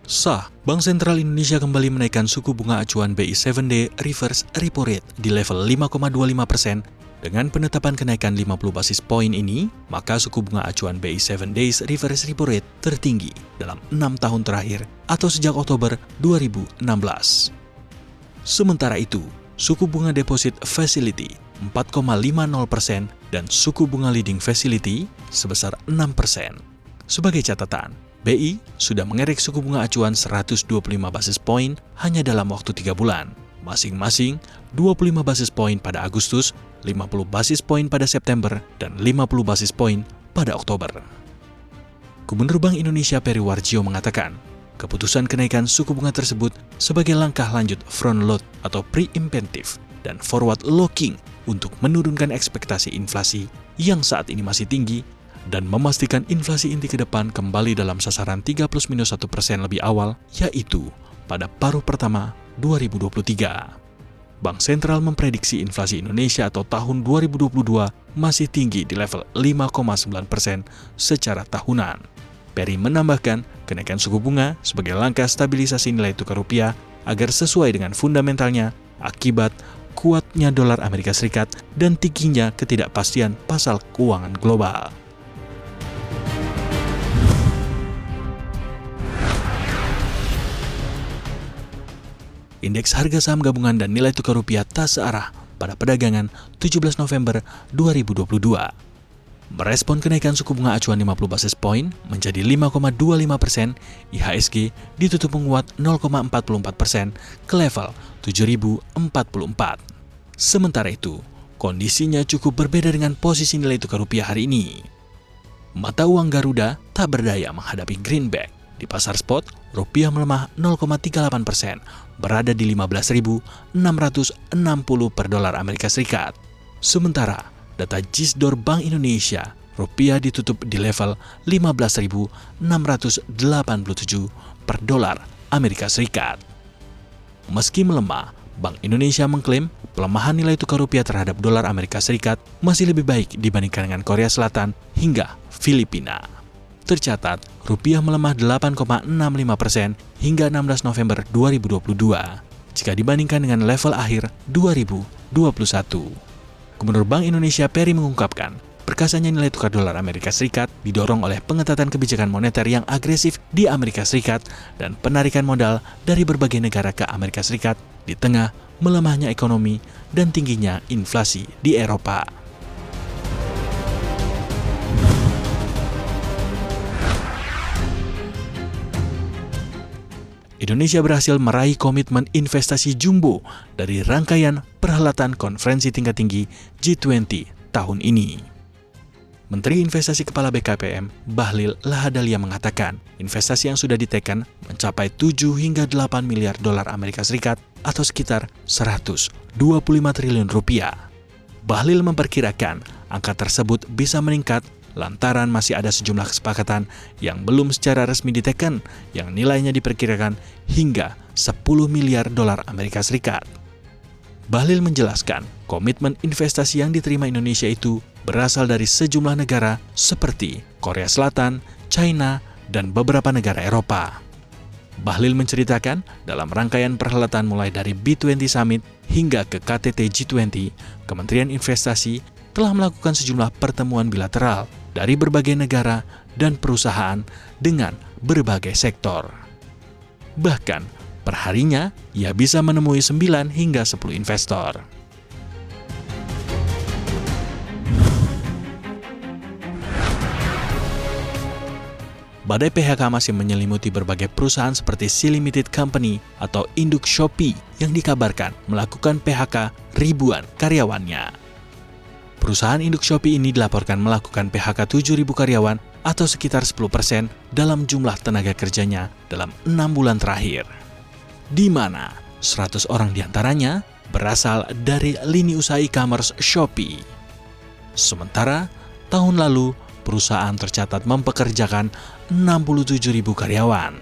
Sah, Bank Sentral Indonesia kembali menaikkan suku bunga acuan BI 7-Day Reverse Repo Rate di level 5,25%. Dengan penetapan kenaikan 50 basis poin ini, maka suku bunga acuan BI 7 Days Reverse Repo Rate tertinggi dalam 6 tahun terakhir atau sejak Oktober 2016. Sementara itu, suku bunga Deposit Facility 4,50% dan suku bunga Leading Facility sebesar 6%. Sebagai catatan, BI sudah mengerek suku bunga acuan 125 basis poin hanya dalam waktu 3 bulan, masing-masing 25 basis poin pada Agustus, 50 basis poin pada September, dan 50 basis poin pada Oktober. Gubernur Bank Indonesia Peri Warjio mengatakan, keputusan kenaikan suku bunga tersebut sebagai langkah lanjut front load atau preemptive dan forward looking untuk menurunkan ekspektasi inflasi yang saat ini masih tinggi dan memastikan inflasi inti ke depan kembali dalam sasaran 3 ± 1% lebih awal, yaitu pada paruh pertama 2023. Bank Sentral memprediksi inflasi Indonesia atau tahun 2022 masih tinggi di level 5,9% secara tahunan. Peri menambahkan, kenaikan suku bunga sebagai langkah stabilisasi nilai tukar rupiah agar sesuai dengan fundamentalnya akibat kuatnya dolar Amerika Serikat dan tingginya ketidakpastian pasar keuangan global. Indeks harga saham gabungan dan nilai tukar rupiah tak searah pada perdagangan 17 November 2022. Merespon kenaikan suku bunga acuan 50 basis poin menjadi 5,25%, IHSG ditutup menguat 0,44% ke level 7.044. Sementara itu, kondisinya cukup berbeda dengan posisi nilai tukar rupiah hari ini. Mata uang Garuda tak berdaya menghadapi greenback. Di pasar spot, rupiah melemah 0,38%, berada di 15.660 per dolar Amerika Serikat. Sementara, data JISDOR Bank Indonesia, rupiah ditutup di level 15.687 per dolar Amerika Serikat. Meski melemah, Bank Indonesia mengklaim pelemahan nilai tukar rupiah terhadap dolar Amerika Serikat masih lebih baik dibandingkan dengan Korea Selatan hingga Filipina. Tercatat, rupiah melemah 8,65% hingga 16 November 2022 jika dibandingkan dengan level akhir 2021. Gubernur Bank Indonesia Peri mengungkapkan, perkasanya nilai tukar dolar Amerika Serikat didorong oleh pengetatan kebijakan moneter yang agresif di Amerika Serikat dan penarikan modal dari berbagai negara ke Amerika Serikat di tengah melemahnya ekonomi dan tingginya inflasi di Eropa. Indonesia berhasil meraih komitmen investasi jumbo dari rangkaian perhelatan konferensi tingkat tinggi G20 tahun ini. Menteri Investasi Kepala BKPM, Bahlil Lahadalia mengatakan, investasi yang sudah diteken mencapai 7 hingga 8 miliar dolar Amerika Serikat atau sekitar 125 triliun rupiah. Bahlil memperkirakan angka tersebut bisa meningkat lantaran masih ada sejumlah kesepakatan yang belum secara resmi diteken yang nilainya diperkirakan hingga 10 miliar dolar Amerika Serikat. Bahlil menjelaskan, komitmen investasi yang diterima Indonesia itu berasal dari sejumlah negara seperti Korea Selatan, China, dan beberapa negara Eropa. Bahlil menceritakan, dalam rangkaian perhelatan mulai dari B20 Summit hingga ke KTT G20, Kementerian Investasi telah melakukan sejumlah pertemuan bilateral dari berbagai negara dan perusahaan dengan berbagai sektor. Bahkan, perharinya ia bisa menemui 9 hingga 10 investor. Badai PHK masih menyelimuti berbagai perusahaan seperti Sea Limited Company atau induk Shopee yang dikabarkan melakukan PHK ribuan karyawannya. Perusahaan induk Shopee ini dilaporkan melakukan PHK 7.000 karyawan atau sekitar 10% dalam jumlah tenaga kerjanya dalam 6 bulan terakhir. Di mana 100 orang diantaranya berasal dari lini usaha e-commerce Shopee. Sementara, tahun lalu perusahaan tercatat mempekerjakan 67.000 karyawan.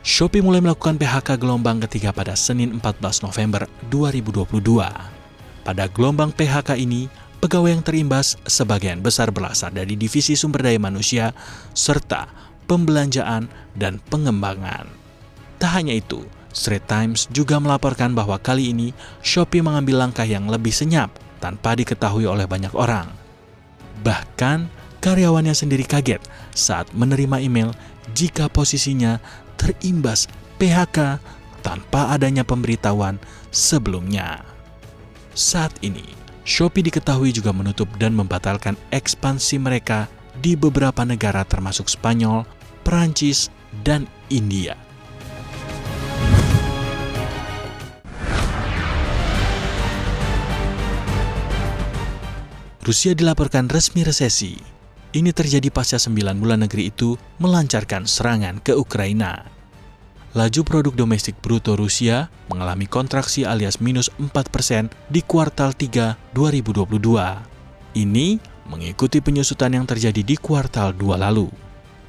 Shopee mulai melakukan PHK gelombang ketiga pada Senin 14 November 2022. Pada gelombang PHK ini, pegawai yang terimbas sebagian besar berasal dari divisi sumber daya manusia serta pembelanjaan, dan pengembangan. Tak hanya itu, Straits Times juga melaporkan bahwa kali ini Shopee mengambil langkah yang lebih senyap tanpa diketahui oleh banyak orang. Bahkan, karyawannya sendiri kaget saat menerima email jika posisinya terimbas PHK tanpa adanya pemberitahuan sebelumnya. Saat ini, Shopee diketahui juga menutup dan membatalkan ekspansi mereka di beberapa negara termasuk Spanyol, Perancis, dan India. Rusia dilaporkan resmi resesi. Ini terjadi pasca 9 bulan negeri itu melancarkan serangan ke Ukraina. Laju produk domestik bruto Rusia mengalami kontraksi alias minus 4% di kuartal 3 2022. Ini mengikuti penyusutan yang terjadi di kuartal 2 lalu.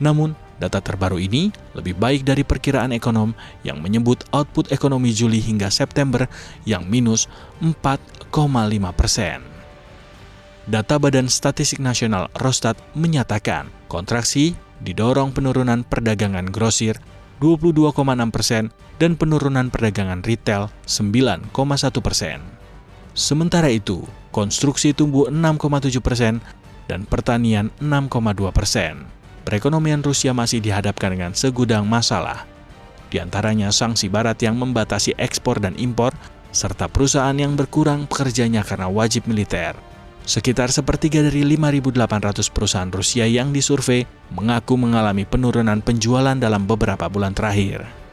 Namun, data terbaru ini lebih baik dari perkiraan ekonom yang menyebut output ekonomi Juli hingga September yang minus 4,5%. Data Badan Statistik Nasional Rosstat menyatakan kontraksi didorong penurunan perdagangan grosir 22,6% dan penurunan perdagangan retail 9,1%. Sementara itu, konstruksi tumbuh 6,7% dan pertanian 6,2%. Perekonomian Rusia masih dihadapkan dengan segudang masalah, di antaranya sanksi Barat yang membatasi ekspor dan impor, serta perusahaan yang berkurang pekerjanya karena wajib militer. Sekitar sepertiga dari 5.800 perusahaan Rusia yang disurvei mengaku mengalami penurunan penjualan dalam beberapa bulan terakhir.